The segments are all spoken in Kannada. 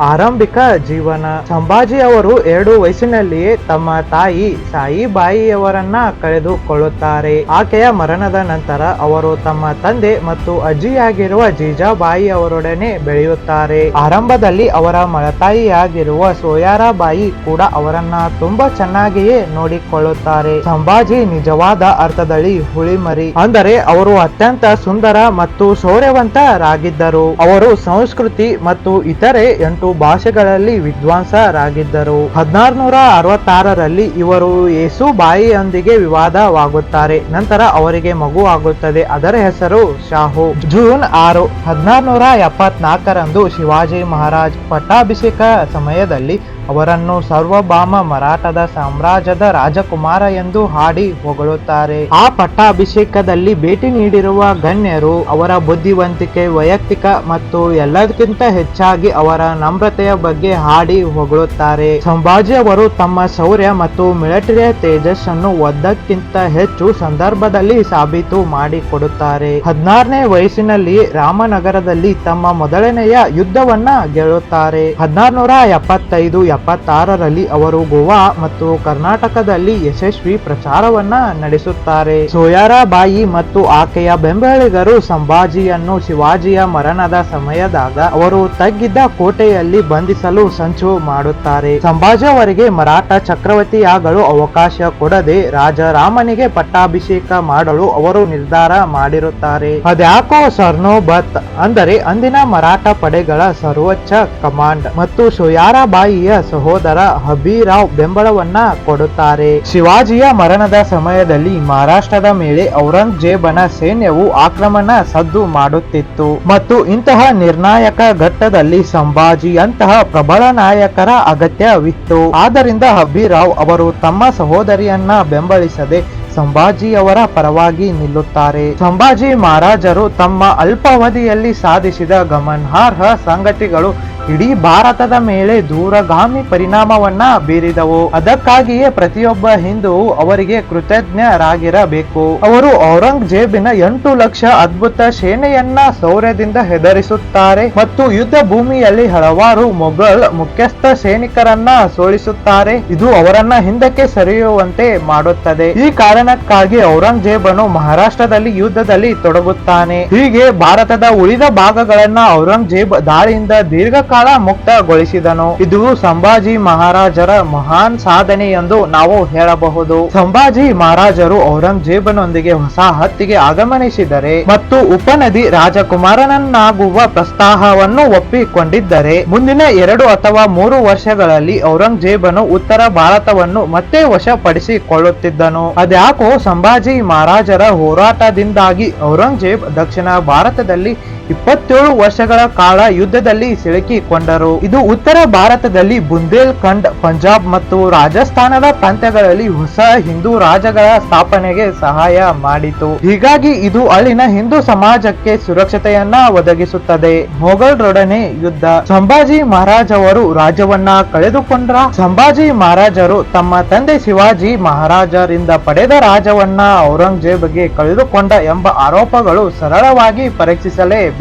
ಆರಂಭಿಕ ಜೀವನ. ಸಂಭಾಜಿ ಅವರು 2 ವಯಸ್ಸಿನಲ್ಲಿಯೇ ತಮ್ಮ ತಾಯಿ ಸಾಯಿಬಾಯಿಯವರನ್ನ ಕಳೆದುಕೊಳ್ಳುತ್ತಾರೆ. ಆಕೆಯ ಮರಣದ ನಂತರ ಅವರು ತಮ್ಮ ತಂದೆ ಮತ್ತು ಅಜ್ಜಿಯಾಗಿರುವ ಜೀಜಾಬಾಯಿ ಅವರೊಡನೆ ಬೆಳೆಯುತ್ತಾರೆ. ಆರಂಭದಲ್ಲಿ ಅವರ ಮಳತಾಯಿಯಾಗಿರುವ ಸೋಯಾರಾಬಾಯಿ ಕೂಡ ಅವರನ್ನ ತುಂಬಾ ಚೆನ್ನಾಗಿಯೇ ನೋಡಿಕೊಳ್ಳುತ್ತಾರೆ. ಸಂಭಾಜಿ ನಿಜವಾದ ಅರ್ಥದಲ್ಲಿ ಹುಳಿಮರಿ, ಅಂದರೆ ಅವರು ಅತ್ಯಂತ ಸುಂದರ ಮತ್ತು ಶೌರ್ಯವಂತರಾಗಿದ್ದರು. ಅವರು ಸಂಸ್ಕೃತಿ ಮತ್ತು ಇತರೆ 8 ಭಾಷೆಗಳಲ್ಲಿ ವಿದ್ವಾಂಸರಾಗಿದ್ದರು. 1666ರಲ್ಲಿ ಇವರು ಯೇಸುಬಾಯಿಯೊಂದಿಗೆ ವಿವಾದವಾಗುತ್ತಾರೆ. ನಂತರ ಅವರಿಗೆ ಮಗು ಆಗುತ್ತದೆ. ಅದರ ಹೆಸರು ಶಾಹು. ಜೂನ್ 6, 1674ರಂದು ಶಿವಾಜಿ ಮಹಾರಾಜ್ ಪಟ್ಟಾಭಿಷೇಕ ಸಮಯದಲ್ಲಿ ಅವರನ್ನು ಸಾರ್ವಭೌಮ ಮರಾಠದ ಸಾಮ್ರಾಜ್ಯದ ರಾಜಕುಮಾರ ಎಂದು ಹಾಡಿ ಹೊಗಳುತ್ತಾರೆ. ಆ ಪಟ್ಟಾಭಿಷೇಕದಲ್ಲಿ ಭೇಟಿ ನೀಡಿರುವ ಗಣ್ಯರು ಅವರ ಬುದ್ಧಿವಂತಿಕೆ, ವೈಯಕ್ತಿಕ ಮತ್ತು ಎಲ್ಲದಕ್ಕಿಂತ ಹೆಚ್ಚಾಗಿ ಅವರ ನಮ್ರತೆಯ ಬಗ್ಗೆ ಹಾಡಿ ಹೊಗಳುತ್ತಾರೆ. ಸಂಭಾಜಿ ಅವರು ತಮ್ಮ ಶೌರ್ಯ ಮತ್ತು ಮಿಲಿಟರಿಯ ತೇಜಸ್ಸನ್ನು ಒಂದಕ್ಕಿಂತ ಹೆಚ್ಚು ಸಂದರ್ಭದಲ್ಲಿ ಸಾಬೀತು ಮಾಡಿಕೊಡುತ್ತಾರೆ. 16ನೇ ವಯಸ್ಸಿನಲ್ಲಿ ರಾಮನಗರದಲ್ಲಿ ತಮ್ಮ ಮೊದಲನೆಯ ಯುದ್ಧವನ್ನ ಗೆಲ್ಲುತ್ತಾರೆ. 1675-76ರಲ್ಲಿ ಅವರು ಗೋವಾ ಮತ್ತು ಕರ್ನಾಟಕದಲ್ಲಿ ಯಶಸ್ವಿ ಪ್ರಚಾರವನ್ನ ನಡೆಸುತ್ತಾರೆ. ಸೋಯಾರಾಬಾಯಿ ಮತ್ತು ಆಕೆಯ ಬೆಂಬಲಿಗರು ಸಂಭಾಜಿಯನ್ನು ಶಿವಾಜಿಯ ಮರಣದ ಸಮಯದಾಗ ಅವರು ತಗ್ಗಿದ್ದ ಕೋಟೆಯಲ್ಲಿ ಬಂಧಿಸಲು ಸಂಚು ಮಾಡುತ್ತಾರೆ. ಸಂಭಾಜಿ ಅವರಿಗೆ ಮರಾಠ ಚಕ್ರವರ್ತಿಯಾಗಲು ಅವಕಾಶ ಕೊಡದೆ ರಾಜರಾಮನಿಗೆ ಪಟ್ಟಾಭಿಷೇಕ ಮಾಡಲು ಅವರು ನಿರ್ಧಾರ ಮಾಡಿರುತ್ತಾರೆ. ಅದ್ಯಾಕೋ ಸರ್ನೋಬತ್, ಅಂದರೆ ಅಂದಿನ ಮರಾಠ ಪಡೆಗಳ ಸರ್ವೋಚ್ಚ ಕಮಾಂಡ್ ಮತ್ತು ಸೋಯಾರಾಬಾಯಿಯ ಸಹೋದರ ಹಬೀರಾವ್ ಬೆಂಬಲವನ್ನ ಕೊಡುತ್ತಾರೆ. ಶಿವಾಜಿಯ ಮರಣದ ಸಮಯದಲ್ಲಿ ಮಹಾರಾಷ್ಟ್ರದ ಮೇಲೆ ಔರಂಗಜೇಬನ ಸೈನ್ಯವು ಆಕ್ರಮಣ ಸದ್ದು ಮಾಡುತ್ತಿತ್ತು ಮತ್ತು ಇಂತಹ ನಿರ್ಣಾಯಕ ಘಟ್ಟದಲ್ಲಿ ಸಂಭಾಜಿಯಂತಹ ಪ್ರಬಲ ನಾಯಕರ ಅಗತ್ಯವಿತ್ತು. ಆದ್ದರಿಂದ ಹಬೀರಾವ್ ಅವರು ತಮ್ಮ ಸಹೋದರಿಯನ್ನ ಬೆಂಬಲಿಸದೆ ಸಂಭಾಜಿಯವರ ಪರವಾಗಿ ನಿಲ್ಲುತ್ತಾರೆ. ಸಂಭಾಜಿ ಮಹಾರಾಜರು ತಮ್ಮ ಅಲ್ಪಾವಧಿಯಲ್ಲಿ ಸಾಧಿಸಿದ ಗಮನಾರ್ಹ ಸಂಗತಿಗಳು ಇಡೀ ಭಾರತದ ಮೇಲೆ ದೂರಗಾಮಿ ಪರಿಣಾಮವನ್ನ ಬೀರಿದವು. ಅದಕ್ಕಾಗಿಯೇ ಪ್ರತಿಯೊಬ್ಬ ಹಿಂದೂವು ಅವರಿಗೆ ಕೃತಜ್ಞರಾಗಿರಬೇಕು. ಅವರು ಔರಂಗಜೇಬಿನ 8 ಲಕ್ಷ ಅದ್ಭುತ ಸೇನೆಯನ್ನ ಶೌರ್ಯದಿಂದ ಹೆದರಿಸುತ್ತಾರೆ ಮತ್ತು ಯುದ್ಧ ಭೂಮಿಯಲ್ಲಿ ಹಲವಾರು ಮೊಘಲ್ ಮುಖ್ಯಸ್ಥ ಸೈನಿಕರನ್ನ ಸೋಲಿಸುತ್ತಾರೆ. ಇದು ಅವರನ್ನ ಹಿಂದಕ್ಕೆ ಸರಿಯುವಂತೆ ಮಾಡುತ್ತದೆ. ಈ ಕಾರಣಕ್ಕಾಗಿ ಔರಂಗಜೇಬನು ಮಹಾರಾಷ್ಟ್ರದಲ್ಲಿ ಯುದ್ಧದಲ್ಲಿ ತೊಡಗುತ್ತಾನೆ. ಹೀಗೆ ಭಾರತದ ಉಳಿದ ಭಾಗಗಳನ್ನ ಔರಂಗಜೇಬ್ ದಾಳಿಯಿಂದ ದೀರ್ಘಕಾಲ ಮುಕ್ತಗೊಳಿಸಿದನು. ಇದು ಸಂಭಾಜಿ ಮಹಾರಾಜರ ಮಹಾನ್ ಸಾಧನೆ ಎಂದು ನಾವು ಹೇಳಬಹುದು. ಸಂಭಾಜಿ ಮಹಾರಾಜರು ಔರಂಗಜೇಬನೊಂದಿಗೆ ಹೊಸ ಹತ್ತಿಗೆ ಆಗಮನಿಸಿದರೆ ಮತ್ತು ಉಪನದಿ ರಾಜಕುಮಾರನನ್ನಾಗುವ ಪ್ರಸ್ತಾಪವನ್ನು ಒಪ್ಪಿಕೊಂಡಿದ್ದರೆ ಮುಂದಿನ 2 ಅಥವಾ 3 ವರ್ಷಗಳಲ್ಲಿ ಔರಂಗಜೇಬನು ಉತ್ತರ ಭಾರತವನ್ನು ಮತ್ತೆ ವಶಪಡಿಸಿಕೊಳ್ಳುತ್ತಿದ್ದನು. ಅದ್ಯಾಕೋ ಸಂಭಾಜಿ ಮಹಾರಾಜರ ಹೋರಾಟದಿಂದಾಗಿ ಔರಂಗಜೇಬ್ ದಕ್ಷಿಣ ಭಾರತದಲ್ಲಿ 27 ವರ್ಷಗಳ ಕಾಲ ಯುದ್ಧದಲ್ಲಿ ಸಿಲುಕಿಕೊಂಡರು. ಇದು ಉತ್ತರ ಭಾರತದಲ್ಲಿ ಬುಂದೇಲ್ ಖಂಡ್, ಪಂಜಾಬ್ ಮತ್ತು ರಾಜಸ್ಥಾನದ ಪ್ರಾಂತ್ಯಗಳಲ್ಲಿ ಹೊಸ ಹಿಂದೂ ರಾಜ್ಯಗಳ ಸ್ಥಾಪನೆಗೆ ಸಹಾಯ ಮಾಡಿತು. ಹೀಗಾಗಿ ಇದು ಅಲ್ಲಿನ ಹಿಂದೂ ಸಮಾಜಕ್ಕೆ ಸುರಕ್ಷತೆಯನ್ನ ಒದಗಿಸುತ್ತದೆ. ಮೊಘಲರೊಡನೆ ಯುದ್ಧ. ಸಂಭಾಜಿ ಮಹಾರಾಜ್ ಅವರು ರಾಜ್ಯವನ್ನ ಕಳೆದುಕೊಂಡ್ರ. ಸಂಭಾಜಿ ಮಹಾರಾಜರು ತಮ್ಮ ತಂದೆ ಶಿವಾಜಿ ಮಹಾರಾಜರಿಂದ ಪಡೆದ ರಾಜ್ಯವನ್ನ ಔರಂಗಜೇಬ್ಗೆ ಕಳೆದುಕೊಂಡ ಎಂಬ ಆರೋಪಗಳು ಸರಳವಾಗಿ ಪರೀಕ್ಷಿಸಲೇಬೇಕು.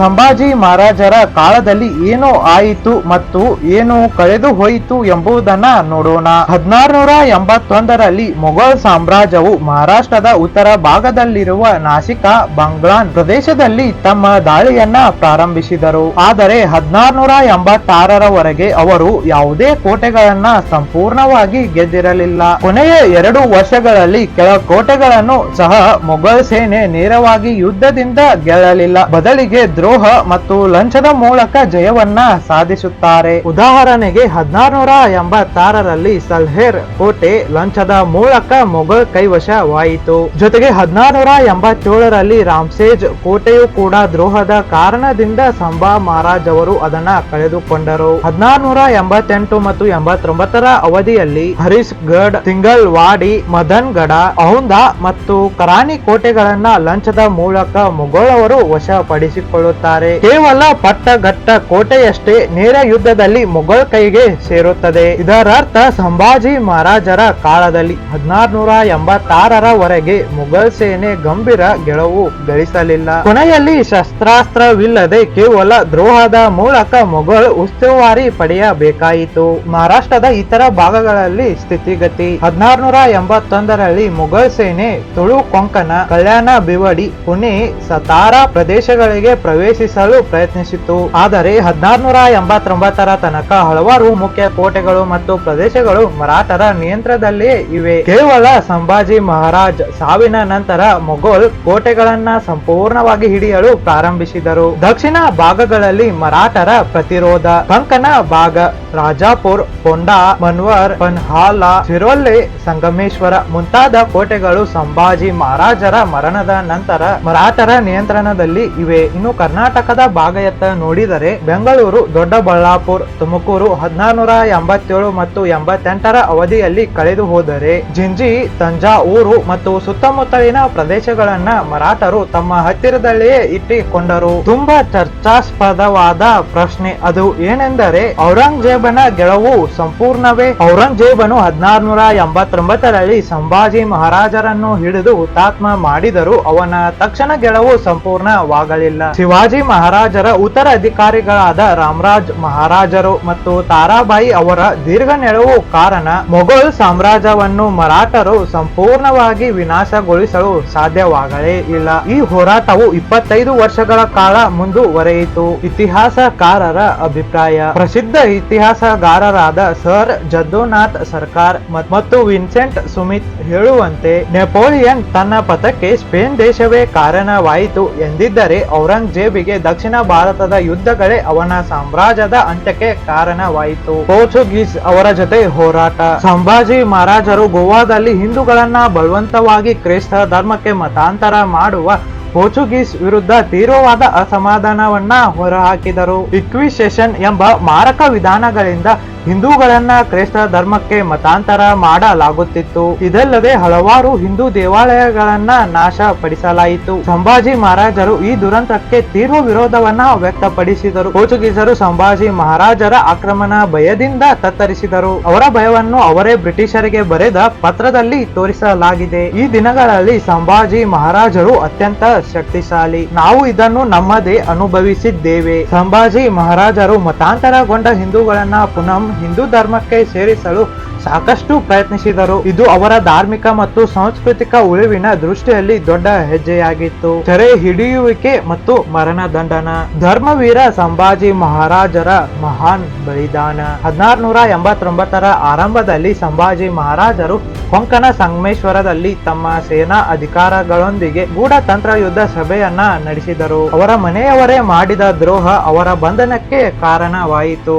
ಸಂಭಾಜಿ ಮಹಾರಾಜರ ಕಾಲದಲ್ಲಿ ಏನು ಆಯಿತು ಮತ್ತು ಏನು ಕಳೆದು ಹೋಯಿತು ಎಂಬುದನ್ನ ನೋಡೋಣ. 1681ರಲ್ಲಿ ಮೊಘಲ್ ಸಾಮ್ರಾಜ್ಯವು ಮಹಾರಾಷ್ಟ್ರದ ಉತ್ತರ ಭಾಗದಲ್ಲಿರುವ ನಾಸಿಕ, ಬಾಂಗ್ಲಾನ್ ಪ್ರದೇಶದಲ್ಲಿ ತಮ್ಮ ದಾಳಿಯನ್ನ ಪ್ರಾರಂಭಿಸಿದರು. ಆದರೆ 1686ರವರೆಗೆ ಅವರು ಯಾವುದೇ ಕೋಟೆಗಳನ್ನ ಸಂಪೂರ್ಣವಾಗಿ ಗೆದ್ದಿರಲಿಲ್ಲ. ಕೊನೆಯ 2 ವರ್ಷಗಳಲ್ಲಿ ಕೆಲ ಕೋಟೆಗಳನ್ನು ಸಹ ಮೊಘಲ್ ಸೇನೆ ನೇರವಾಗಿ ಯುದ್ಧದಿಂದ ಗೆಲ್ಲಲಿಲ್ಲ. ಬದಲಿಗೆ ದ್ರೋಹ ಮತ್ತು ಲಂಚದ ಮೂಲಕ ಜಯವನ್ನ ಸಾಧಿಸುತ್ತಾರೆ. ಉದಾಹರಣೆಗೆ 1686ರಲ್ಲಿ ಸಲ್ಹೇರ್ ಕೋಟೆ ಲಂಚದ ಮೂಲಕ ಮೊಘಲ್ ಕೈವಶವಾಯಿತು. ಜೊತೆಗೆ 1687ರಲ್ಲಿ ರಾಮ್ಸೇಜ್ ಕೋಟೆಯು ಕೂಡ ದ್ರೋಹದ ಕಾರಣದಿಂದ ಸಂಭಾ ಮಹಾರಾಜ್ ಅವರು ಅದನ್ನ ಕಳೆದುಕೊಂಡರು. 1688 ಮತ್ತು 89ರ ಅವಧಿಯಲ್ಲಿ ಹರೀಶ್ಗಢ್, ಸಿಂಗಲ್ವಾಡಿ, ಮದನ್ಗಢ, ಔಂಧಾ ಮತ್ತು ಕರಾನಿ ಕೋಟೆಗಳನ್ನ ಲಂಚದ ಮೂಲಕ ಮೊಘಲರು ವಶಪಡಿಸಿಕೊಂಡರು. ಪಡಿಸಿಕೊಳ್ಳುತ್ತಾರೆ. ಕೇವಲ ಪಟ್ಟಘಟ್ಟ ಕೋಟೆಯಷ್ಟೇ ನೇರ ಯುದ್ಧದಲ್ಲಿ ಮೊಘಲ್ ಕೈಗೆ ಸೇರುತ್ತದೆ. ಇದರರ್ಥ ಸಂಭಾಜಿ ಮಹಾರಾಜರ ಕಾಲದಲ್ಲಿ 1686ರವರೆಗೆ ಮೊಘಲ್ ಸೇನೆ ಗಂಭೀರ ಗೆಲುವು ಗಳಿಸಲಿಲ್ಲ. ಕೊನೆಯಲ್ಲಿ ಶಸ್ತ್ರಾಸ್ತ್ರವಿಲ್ಲದೆ ಕೇವಲ ದ್ರೋಹದ ಮೂಲಕ ಮೊಘಲ್ ಉಸ್ತುವಾರಿ ಪಡೆಯಬೇಕಾಯಿತು. ಮಹಾರಾಷ್ಟ್ರದ ಇತರ ಭಾಗಗಳಲ್ಲಿ ಸ್ಥಿತಿಗತಿ 1681ರಲ್ಲಿ ಮೊಘಲ್ ಸೇನೆ ತುಳು ಕೊಂಕಣ, ಕಲ್ಯಾಣ, ಬಿವಡಿ, ಪುಣೆ, ಸತಾರಾ ಪ್ರದೇಶಗಳಿಗೆ ಪ್ರವೇಶಿಸಲು ಪ್ರಯತ್ನಿಸಿತು. ಆದರೆ 1689ರ ತನಕ ಹಲವಾರು ಮುಖ್ಯ ಕೋಟೆಗಳು ಮತ್ತು ಪ್ರದೇಶಗಳು ಮರಾಠರ ನಿಯಂತ್ರಣದಲ್ಲಿಯೇ ಇವೆ. ಕೇವಲ ಸಂಭಾಜಿ ಮಹಾರಾಜ್ ಸಾವಿನ ನಂತರ ಮೊಘಲ್ ಕೋಟೆಗಳನ್ನ ಸಂಪೂರ್ಣವಾಗಿ ಹಿಡಿಯಲು ಪ್ರಾರಂಭಿಸಿದರು. ದಕ್ಷಿಣ ಭಾಗಗಳಲ್ಲಿ ಮರಾಠರ ಪ್ರತಿರೋಧ, ಕೊಂಕಣ ಭಾಗ, ರಾಜಾಪುರ್, ಕೊಂಡಾ, ಮನ್ವರ್, ಪನ್ಹಾಲ, ಸಿರೋಲ್ಲೆ, ಸಂಗಮೇಶ್ವರ ಮುಂತಾದ ಕೋಟೆಗಳು ಸಂಭಾಜಿ ಮಹಾರಾಜರ ಮರಣದ ನಂತರ ಮರಾಠರ ನಿಯಂತ್ರಣದಲ್ಲಿ ಇವೆ. ಇನ್ನು ಕರ್ನಾಟಕದ ಭಾಗಯತ್ತ ನೋಡಿದರೆ ಬೆಂಗಳೂರು, ದೊಡ್ಡಬಳ್ಳಾಪುರ, ತುಮಕೂರು 1687 ಮತ್ತು 88ರ ಅವಧಿಯಲ್ಲಿ ಕಳೆದು ಹೋದರೆ ಜಿಂಜಿ, ತಂಜಾವೂರು ಮತ್ತು ಸುತ್ತಮುತ್ತಲಿನ ಪ್ರದೇಶಗಳನ್ನ ಮರಾಠರು ತಮ್ಮ ಹತ್ತಿರದಲ್ಲಿಯೇ ಇಟ್ಟುಕೊಂಡರು. ತುಂಬಾ ಚರ್ಚಾಸ್ಪದವಾದ ಪ್ರಶ್ನೆ ಅದು ಏನೆಂದರೆ ಔರಂಗಜೇಬನ ಗೆಲುವು ಸಂಪೂರ್ಣವೇ? ಔರಂಗಜೇಬನು 1689ರಲ್ಲಿ ಸಂಭಾಜಿ ಮಹಾರಾಜರನ್ನು ಹಿಡಿದು ಹುತಾತ್ಮ ಮಾಡಿದರೂ ಅವನ ತಕ್ಷಣ ಗೆಲುವು ಸಂಪೂರ್ಣವಾಗಲಿಲ್ಲ. ಶಿವಾಜಿ ಮಹಾರಾಜರ ಉತ್ತರಾಧಿಕಾರಿಗಳಾದ ರಾಮರಾಜ್ ಮಹಾರಾಜರು ಮತ್ತು ತಾರಾಬಾಯಿ ಅವರ ದೀರ್ಘ ನಿಲುವು ಕಾರಣ ಮೊಘಲ್ ಸಾಮ್ರಾಜ್ಯವನ್ನು ಮರಾಠರು ಸಂಪೂರ್ಣವಾಗಿ ವಿನಾಶಗೊಳಿಸಲು ಸಾಧ್ಯವಾಗಲೇ ಇಲ್ಲ. ಈ ಹೋರಾಟವು 25 ವರ್ಷಗಳ ಕಾಲ ಮುಂದುವರೆಯಿತು. ಇತಿಹಾಸಕಾರರ ಅಭಿಪ್ರಾಯ. ಪ್ರಸಿದ್ಧ ಇತಿಹಾಸಗಾರರಾದ ಸರ್ ಜದ್ದೂನಾಥ್ ಸರ್ಕಾರ್ ಮತ್ತು ವಿನ್ಸೆಂಟ್ ಸುಮಿತ್ ಹೇಳುವಂತೆ ನೆಪೋಲಿಯನ್ ತನ್ನ ಪತನಕ್ಕೆ ಸ್ಪೇನ್ ದೇಶವೇ ಕಾರಣವಾಯಿತು ಎಂದಿದ್ದರೆ ಔರಂಗಜೇಬಿಗೆ ದಕ್ಷಿಣ ಭಾರತದ ಯುದ್ಧಗಳೇ ಅವನ ಸಾಮ್ರಾಜ್ಯದ ಅಂತ್ಯಕ್ಕೆ ಕಾರಣವಾಯಿತು. ಪೋರ್ಚುಗೀಸ್ ಅವರ ಜೊತೆ ಹೋರಾಟ. ಸಂಭಾಜಿ ಮಹಾರಾಜರು ಗೋವಾದಲ್ಲಿ ಹಿಂದೂಗಳನ್ನ ಬಲವಂತವಾಗಿ ಕ್ರೈಸ್ತ ಧರ್ಮಕ್ಕೆ ಮತಾಂತರ ಮಾಡುವ ಪೋರ್ಚುಗೀಸ್ ವಿರುದ್ಧ ತೀವ್ರವಾದ ಅಸಮಾಧಾನವನ್ನ ಹೊರಹಾಕಿದರು. ಇಕ್ವಿಸೇಷನ್ ಎಂಬ ಮಾರಕ ವಿಧಾನಗಳಿಂದ ಹಿಂದೂಗಳನ್ನ ಕ್ರೈಸ್ತ ಧರ್ಮಕ್ಕೆ ಮತಾಂತರ ಮಾಡಲಾಗುತ್ತಿತ್ತು. ಇದಲ್ಲದೆ ಹಲವಾರು ಹಿಂದೂ ದೇವಾಲಯಗಳನ್ನ ನಾಶ ಪಡಿಸಲಾಯಿತು. ಸಂಭಾಜಿ ಮಹಾರಾಜರು ಈ ದುರಂತಕ್ಕೆ ತೀವ್ರ ವಿರೋಧವನ್ನ ವ್ಯಕ್ತಪಡಿಸಿದರು. ಪೋರ್ಚುಗೀಸರು ಸಂಭಾಜಿ ಮಹಾರಾಜರ ಆಕ್ರಮಣ ಭಯದಿಂದ ತತ್ತರಿಸಿದರು. ಅವರ ಭಯವನ್ನು ಅವರೇ ಬ್ರಿಟಿಷರಿಗೆ ಬರೆದ ಪತ್ರದಲ್ಲಿ ತೋರಿಸಲಾಗಿದೆ. ಈ ದಿನಗಳಲ್ಲಿ ಸಂಭಾಜಿ ಮಹಾರಾಜರು ಅತ್ಯಂತ ಶಕ್ತಿಶಾಲಿ. ನಾವು ಇದನ್ನು ನಮ್ಮದೇ ಅನುಭವಿಸಿದ್ದೇವೆ. ಸಂಭಾಜಿ ಮಹಾರಾಜರು ಮತಾಂತರಗೊಂಡ ಹಿಂದೂಗಳನ್ನ ಪುನಃ ಹಿಂದೂ ಧರ್ಮಕ್ಕೆ ಸೇರಿಸಲು ಸಾಕಷ್ಟು ಪ್ರಯತ್ನಿಸಿದರು. ಇದು ಅವರ ಧಾರ್ಮಿಕ ಮತ್ತು ಸಾಂಸ್ಕೃತಿಕ ಉಳಿವಿನ ದೃಷ್ಟಿಯಲ್ಲಿ ದೊಡ್ಡ ಹೆಜ್ಜೆಯಾಗಿತ್ತು. ಸೆರೆ ಹಿಡಿಯುವಿಕೆ ಮತ್ತು ಮರಣದಂಡನ. ಧರ್ಮವೀರ ಸಂಭಾಜಿ ಮಹಾರಾಜರ ಮಹಾನ್ ಬಲಿದಾನ. 1689ರ ಆರಂಭದಲ್ಲಿ ಸಂಭಾಜಿ ಮಹಾರಾಜರು ಕೊಂಕಣ ಸಂಗಮೇಶ್ವರದಲ್ಲಿ ತಮ್ಮ ಸೇನಾ ಅಧಿಕಾರಿಗಳೊಂದಿಗೆ ಗೂಢತಂತ್ರ ಯುದ್ಧ ಸಭೆಯನ್ನ ನಡೆಸಿದರು. ಅವರ ಮನೆಯವರೇ ಮಾಡಿದ ದ್ರೋಹ ಅವರ ಬಂಧನಕ್ಕೆ ಕಾರಣವಾಯಿತು.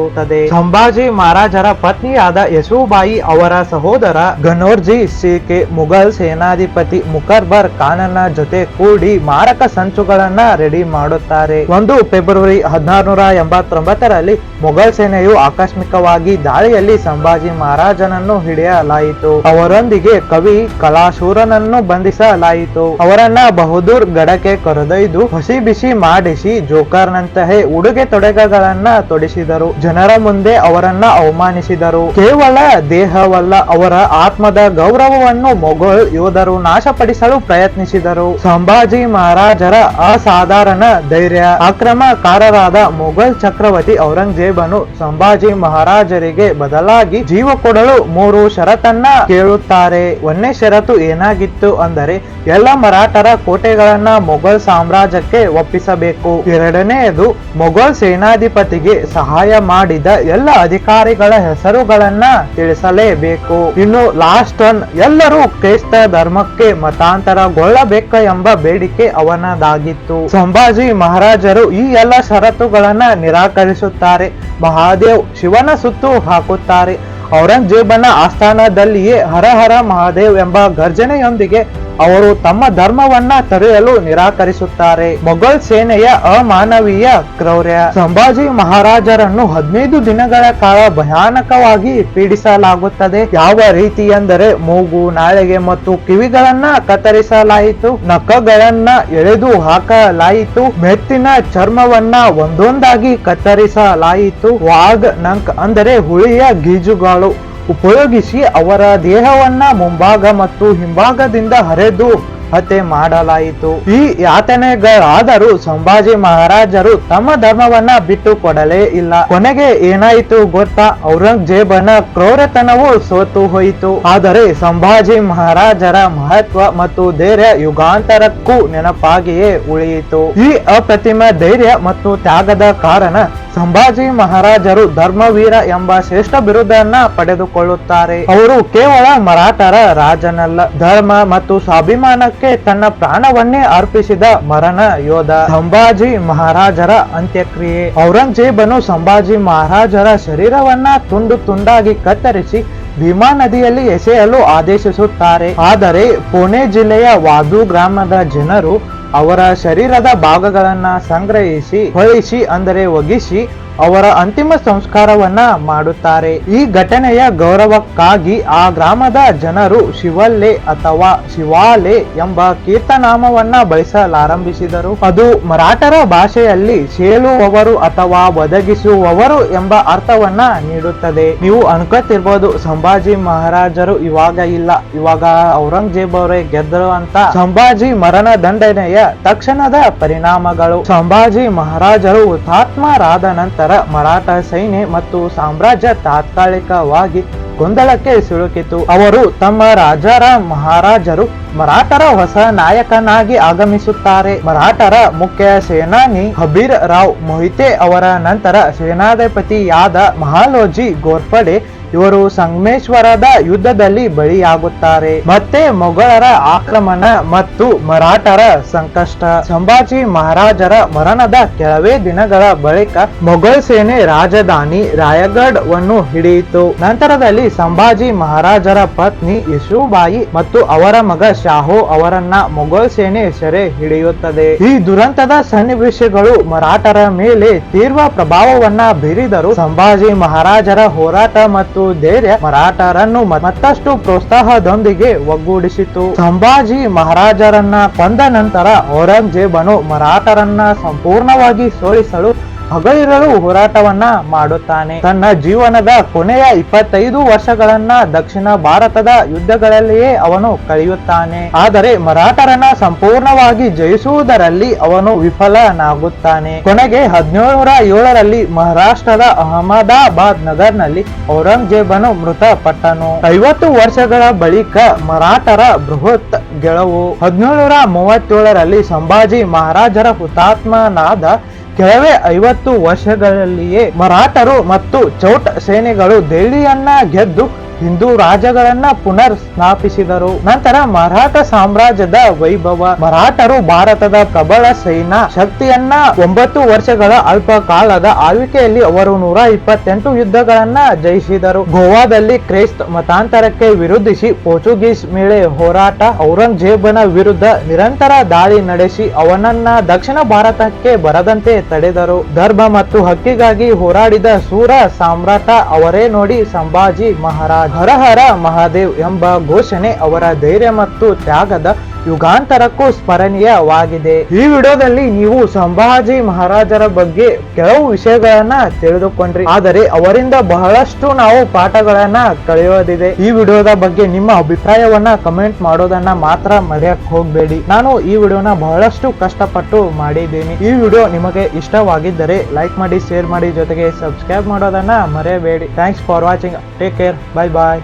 ಸಂಭಾಜಿ ಮಹಾರಾಜರ ಪತ್ನಿಯಾದ ಯಶೋಬಾಯಿ ಅವರ ಸಹೋದರ ಗನೋರ್ಜಿ ಸಿಕೆ ಮುಘಲ್ ಸೇನಾಧಿಪತಿ ಮುಕರ್ಬರ್ ಖಾನನ ಜೊತೆ ಕೂಡಿ ಮಾರಕ ಸಂಚುಗಳನ್ನ ರೆಡಿ ಮಾಡುತ್ತಾರೆ. 1 ಫೆಬ್ರವರಿ 1689ರಲ್ಲಿ ಮೊಘಲ್ ಸೇನೆಯು ಆಕಸ್ಮಿಕವಾಗಿ ದಾಳಿಯಲ್ಲಿ ಸಂಭಾಜಿ ಮಹಾರಾಜನನ್ನು ಹಿಡಿಯಲಾಯಿತು. ಅವರೊಂದಿಗೆ ಕವಿ ಕಲಾಶೂರನನ್ನು ಬಂಧಿಸಲಾಯಿತು. ಅವರನ್ನ ಬಹದ್ದೂರ್ ಗಡಕ್ಕೆ ಕರೆದೊಯ್ದು ಹಸಿ ಬಿಸಿ ಮಾಡಿಸಿ ಜೋಕರ್ನಂತಹ ಉಡುಗೆ ತೊಡುಗೆಗಳನ್ನ ತೊಡಿಸಿದರು. ಜನರ ಮುಂದೆ ಅವರನ್ನ ಅವಮಾನಿಸಿದರು. ಕೇವಲ ದೇಹವಲ್ಲ, ಅವರ ಆತ್ಮದ ಗೌರವವನ್ನು ಮೊಘಲ್ ಯೋಧರು ನಾಶಪಡಿಸಲು ಪ್ರಯತ್ನಿಸಿದರು. ಸಂಭಾಜಿ ಮಹಾರಾಜರ ಅಸಾಧಾರಣ ಧೈರ್ಯ. ಆಕ್ರಮಣಕಾರರಾದ ಮೊಘಲ್ ಚಕ್ರವರ್ತಿ ಔರಂಗಜೇಬನು ಸಂಭಾಜಿ ಮಹಾರಾಜರಿಗೆ ಬದಲಾಗಿ ಜೀವ ಕೊಡಲು 3 ಷರತ್ತನ್ನ ಕೇಳುತ್ತಾರೆ. 1ನೇ ಷರತ್ತು ಏನಾಗಿತ್ತು ಅಂದರೆ ಎಲ್ಲ ಮರಾಠರ ಕೋಟೆಗಳನ್ನ ಮೊಘಲ್ ಸಾಮ್ರಾಜ್ಯಕ್ಕೆ ಒಪ್ಪಿಸಬೇಕು. 2ನೇದು ಮೊಘಲ್ ಸೇನಾಧಿಪತಿಗೆ ಸಹಾಯ ಮಾಡಿದ ಎಲ್ಲ ಅಧಿಕಾರಿಗಳ ಹೆಸರುಗಳನ್ನ ತಿಳಿಸಲೇಬೇಕು. ಇನ್ನು ಲಾಸ್ಟ್ ಒನ್, ಎಲ್ಲರೂ ಕ್ರೈಸ್ತ ಧರ್ಮಕ್ಕೆ ಮತಾಂತರಗೊಳ್ಳಬೇಕು ಎಂಬ ಬೇಡಿಕೆ ಅವನದಾಗಿತ್ತು. ಸಂಭಾಜಿ ಮಹಾರಾಜರು ಈ ಎಲ್ಲ ಷರತ್ತುಗಳನ್ನ ನಿರಾಕರಿಸುತ್ತಾರೆ. ಮಹಾದೇವ್ ಶಿವನ ಸುತ್ತು ಹಾಕುತ್ತಾರೆ. ಔರಂಗಜೇಬನ ಆಸ್ಥಾನದಲ್ಲಿಯೇ ಹರ ಹರ ಮಹಾದೇವ್ ಎಂಬ ಗರ್ಜನೆಯೊಂದಿಗೆ ಅವರು ತಮ್ಮ ಧರ್ಮವನ್ನ ತೊರೆಯಲು ನಿರಾಕರಿಸುತ್ತಾರೆ. ಮೊಘಲ್ ಸೇನೆಯ ಅಮಾನವೀಯ ಕ್ರೌರ್ಯ. ಸಂಭಾಜಿ ಮಹಾರಾಜರನ್ನು 15 ದಿನಗಳ ಕಾಲ ಭಯಾನಕವಾಗಿ ಪೀಡಿಸಲಾಗುತ್ತದೆ. ಯಾವ ರೀತಿ ಎಂದರೆ ಮೂಗು, ನಾಳೆಗೆ ಮತ್ತು ಕಿವಿಗಳನ್ನ ಕತ್ತರಿಸಲಾಯಿತು, ನಖಗಳನ್ನ ಎಳೆದು ಹಾಕಲಾಯಿತು, ಮೆತ್ತಿನ ಚರ್ಮವನ್ನ ಒಂದೊಂದಾಗಿ ಕತ್ತರಿಸಲಾಯಿತು, ವಾಗ್ ನಂಕ್ ಅಂದರೆ ಹುಳಿಯ ಗೀಜುಗಳು ಉಪಯೋಗಿಸಿ ಅವರ ದೇಹವನ್ನ ಮುಂಭಾಗ ಮತ್ತು ಹಿಂಭಾಗದಿಂದ ಹರಿದು ಹತ್ಯೆ ಮಾಡಲಾಯಿತು. ಈ ಯಾತನೆಗಳಾದರೂ ಸಂಭಾಜಿ ಮಹಾರಾಜರು ತಮ್ಮ ಧರ್ಮವನ್ನ ಬಿಟ್ಟು ಕೊಡಲೇ ಇಲ್ಲ. ಕೊನೆಗೆ ಏನಾಯಿತು ಗೊತ್ತಾ? ಔರಂಗಜೇಬನ ಕ್ರೌರ್ಯತನವು ಸೋತು ಹೋಯಿತು. ಆದರೆ ಸಂಭಾಜಿ ಮಹಾರಾಜರ ಮಹತ್ವ ಮತ್ತು ಧೈರ್ಯ ಯುಗಾಂತರಕ್ಕೂ ನೆನಪಾಗಿಯೇ ಉಳಿಯಿತು. ಈ ಅಪ್ರತಿಮ ಧೈರ್ಯ ಮತ್ತು ತ್ಯಾಗದ ಕಾರಣ ಸಂಭಾಜಿ ಮಹಾರಾಜರು ಧರ್ಮವೀರ ಎಂಬ ಶ್ರೇಷ್ಠ ಬಿರುದನ್ನ ಪಡೆದುಕೊಳ್ಳುತ್ತಾರೆ. ಅವರು ಕೇವಲ ಮರಾಠರ ರಾಜನಲ್ಲ, ಧರ್ಮ ಮತ್ತು ಸ್ವಾಭಿಮಾನಕ್ಕೆ ತನ್ನ ಪ್ರಾಣವನ್ನೇ ಅರ್ಪಿಸಿದ ಮರಣ ಯೋಧ. ಸಂಭಾಜಿ ಮಹಾರಾಜರ ಅಂತ್ಯಕ್ರಿಯೆ. ಔರಂಗಜೇಬನು ಸಂಭಾಜಿ ಮಹಾರಾಜರ ಶರೀರವನ್ನ ತುಂಡು ತುಂಡಾಗಿ ಕತ್ತರಿಸಿ ಭೀಮಾ ನದಿಯಲ್ಲಿ ಎಸೆಯಲು ಆದೇಶಿಸುತ್ತಾರೆ. ಆದರೆ ಪುಣೆ ಜಿಲ್ಲೆಯ ವಾದು ಗ್ರಾಮದ ಜನರು ಅವರ ಶರೀರದ ಭಾಗಗಳನ್ನ ಸಂಗ್ರಹಿಸಿ ಹೊಳಿಸಿ ಅಂದರೆ ಒಗಿಸಿ ಅವರ ಅಂತಿಮ ಸಂಸ್ಕಾರವನ್ನ ಮಾಡುತ್ತಾರೆ. ಈ ಘಟನೆಯ ಗೌರವಕ್ಕಾಗಿ ಆ ಗ್ರಾಮದ ಜನರು ಶಿವಲ್ಲೆ ಅಥವಾ ಶಿವಾಲೆ ಎಂಬ ಕೀರ್ತನಾಮವನ್ನ ಬಳಸಲಾರಂಭಿಸಿದರು. ಅದು ಮರಾಠರ ಭಾಷೆಯಲ್ಲಿ ಸೇಲುವವರು ಅಥವಾ ಒದಗಿಸುವವರು ಎಂಬ ಅರ್ಥವನ್ನ ನೀಡುತ್ತದೆ. ನೀವು ಅನ್ಕೋತಿರ್ಬೋದು ಸಂಭಾಜಿ ಮಹಾರಾಜರು ಇವಾಗ ಇಲ್ಲ, ಇವಾಗ ಔರಂಗಜೇಬ್ ಅವರೇ ಗೆದ್ದರು ಅಂತ. ಸಂಭಾಜಿ ಮರಣ ದಂಡನೆಯ ತಕ್ಷಣದ ಪರಿಣಾಮಗಳು. ಸಂಭಾಜಿ ಮಹಾರಾಜರು ಹುತಾತ್ಮರಾದ ನಂತರ ಮರಾಠ ಸೈನ್ಯ ಮತ್ತು ಸಾಮ್ರಾಜ್ಯ ತಾತ್ಕಾಲಿಕವಾಗಿ ಗೊಂದಲಕ್ಕೆ ಸಿಲುಕಿತು. ಅವರು ತಮ್ಮ ರಾಜರ ಮಹಾರಾಜರು ಮರಾಠರ ಹೊಸ ನಾಯಕನಾಗಿ ಆಗಮಿಸುತ್ತಾರೆ. ಮರಾಠರ ಮುಖ್ಯ ಸೇನಾನಿ ಹಬೀರ್ ರಾವ್ ಮೊಹಿತೆ ಅವರ ನಂತರ ಸೇನಾಧಿಪತಿಯಾದ ಮಹಾಲೋಜಿ ಗೋರ್ಪಡೆ ಇವರು ಸಂಗಮೇಶ್ವರದ ಯುದ್ಧದಲ್ಲಿ ಬಲಿಯಾಗುತ್ತಾರೆ. ಮತ್ತೆ ಮೊಘಲರ ಆಕ್ರಮಣ ಮತ್ತು ಮರಾಠರ ಸಂಕಷ್ಟ. ಸಂಭಾಜಿ ಮಹಾರಾಜರ ಮರಣದ ಕೆಲವೇ ದಿನಗಳ ಬಳಿಕ ಮೊಘಲ್ ಸೇನೆ ರಾಜಧಾನಿ ರಾಯಗಢ್ ವನ್ನು ಹಿಡಿಯಿತು. ನಂತರದಲ್ಲಿ ಸಂಭಾಜಿ ಮಹಾರಾಜರ ಪತ್ನಿ ಯಶೋಬಾಯಿ ಮತ್ತು ಅವರ ಮಗ ಶಾಹು ಅವರನ್ನ ಮೊಘಲ್ ಸೇನೆ ಸೆರೆ ಹಿಡಿಯುತ್ತದೆ. ಈ ದುರಂತದ ಸನ್ನಿವೇಶಗಳು ಮರಾಠರ ಮೇಲೆ ತೀವ್ರ ಪ್ರಭಾವವನ್ನ ಬೀರಿದರು. ಸಂಭಾಜಿ ಮಹಾರಾಜರ ಹೋರಾಟ ಮತ್ತು ಧೈರ್ಯ ಮರಾಠರನ್ನು ಮತ್ತಷ್ಟು ಪ್ರೋತ್ಸಾಹದೊಂದಿಗೆ ಒಗ್ಗೂಡಿಸಿತು. ಸಂಭಾಜಿ ಮಹಾರಾಜರನ್ನ ಕೊಂದ ನಂತರ ಔರಂಗಜೇಬನು ಮರಾಠರನ್ನ ಸಂಪೂರ್ಣವಾಗಿ ಸೋಲಿಸಲು ಹಗಲಿರುಳು ಹೋರಾಟವನ್ನ ಮಾಡುತ್ತಾನೆ. ತನ್ನ ಜೀವನದ ಕೊನೆಯ 25 ವರ್ಷಗಳನ್ನ ದಕ್ಷಿಣ ಭಾರತದ ಯುದ್ಧಗಳಲ್ಲಿಯೇ ಅವನು ಕಳೆಯುತ್ತಾನೆ. ಆದರೆ ಮರಾಠರನ್ನ ಸಂಪೂರ್ಣವಾಗಿ ಜಯಿಸುವುದರಲ್ಲಿ ಅವನು ವಿಫಲನಾಗುತ್ತಾನೆ. ಕೊನೆಗೆ 1707ರಲ್ಲಿ ಮಹಾರಾಷ್ಟ್ರದ ಅಹಮದಾಬಾದ್ ನಗರ್ನಲ್ಲಿ ಔರಂಗಜೇಬನು ಮೃತಪಟ್ಟನು. 50 ವರ್ಷಗಳ ಬಳಿಕ ಮರಾಠರ ಬೃಹತ್ ಗೆಲುವು. 1737ರಲ್ಲಿ ಸಂಭಾಜಿ ಮಹಾರಾಜರ ಹುತಾತ್ಮನಾದ ಕೆಲವೇ 50 ವರ್ಷಗಳಲ್ಲಿಯೇ ಮರಾಠರು ಮತ್ತು ಚೌಟ ಸೇನೆಗಳು ದೆಹಲಿಯನ್ನ ಗೆದ್ದು ಹಿಂದೂ ರಾಜ್ಯಗಳನ್ನ ಪುನರ್ ಸ್ಥಾಪಿಸಿದರು. ನಂತರ ಮರಾಠ ಸಾಮ್ರಾಜ್ಯದ ವೈಭವ. ಮರಾಠರು ಭಾರತದ ಪ್ರಬಲ ಸೈನ್ಯ ಶಕ್ತಿಯನ್ನ 9 ವರ್ಷಗಳ ಅಲ್ಪ ಕಾಲದ ಆಳ್ವಿಕೆಯಲ್ಲಿ ಅವರು 128 ಯುದ್ಧಗಳನ್ನ ಜಯಿಸಿದರು. ಗೋವಾದಲ್ಲಿ ಕ್ರೈಸ್ತ ಮತಾಂತರಕ್ಕೆ ವಿರೋಧಿಸಿ ಪೋರ್ಚುಗೀಸ್ ಮೇಲೆ ಹೋರಾಟ. ಔರಂಗಜೇಬನ ವಿರುದ್ಧ ನಿರಂತರ ದಾಳಿ ನಡೆಸಿ ಅವನನ್ನ ದಕ್ಷಿಣ ಭಾರತಕ್ಕೆ ಬರದಂತೆ ತಡೆದರು. ಧರ್ಮ ಮತ್ತು ಹಕ್ಕಿಗಾಗಿ ಹೋರಾಡಿದ ಸೂರ ಸಾಮ್ರಾಟ ಅವರೇ ನೋಡಿ ಸಂಭಾಜಿ ಮಹಾರಾಜ್. ಹರ ಹರ ಮಹಾದೇವ್ ಎಂಬ ಘೋಷಣೆ ಅವರ ಧೈರ್ಯ ಮತ್ತು ತ್ಯಾಗದ ಯುಗಾಂತರಕ್ಕೂ ಸ್ಮರಣೀಯವಾಗಿದೆ. ಈ ವಿಡಿಯೋದಲ್ಲಿ ನೀವು ಸಂಭಾಜಿ ಮಹಾರಾಜರ ಬಗ್ಗೆ ಕೆಲವು ವಿಷಯಗಳನ್ನ ತಿಳಿದುಕೊಂಡ್ರಿ. ಆದರೆ ಅವರಿಂದ ಬಹಳಷ್ಟು ನಾವು ಪಾಠಗಳನ್ನ ಕಳೆಯೋದಿದೆ. ಈ ವಿಡಿಯೋದ ಬಗ್ಗೆ ನಿಮ್ಮ ಅಭಿಪ್ರಾಯವನ್ನ ಕಮೆಂಟ್ ಮಾಡೋದನ್ನ ಮಾತ್ರ ಮರೆಯಕ್ ಹೋಗ್ಬೇಡಿ. ನಾನು ಈ ವಿಡಿಯೋನ ಬಹಳಷ್ಟು ಕಷ್ಟಪಟ್ಟು ಮಾಡಿದ್ದೀನಿ. ಈ ವಿಡಿಯೋ ನಿಮಗೆ ಇಷ್ಟವಾಗಿದ್ದರೆ ಲೈಕ್ ಮಾಡಿ, ಶೇರ್ ಮಾಡಿ, ಜೊತೆಗೆ ಸಬ್ಸ್ಕ್ರೈಬ್ ಮಾಡೋದನ್ನ ಮರೆಯಬೇಡಿ. Thanks for watching. Take care. Bye bye.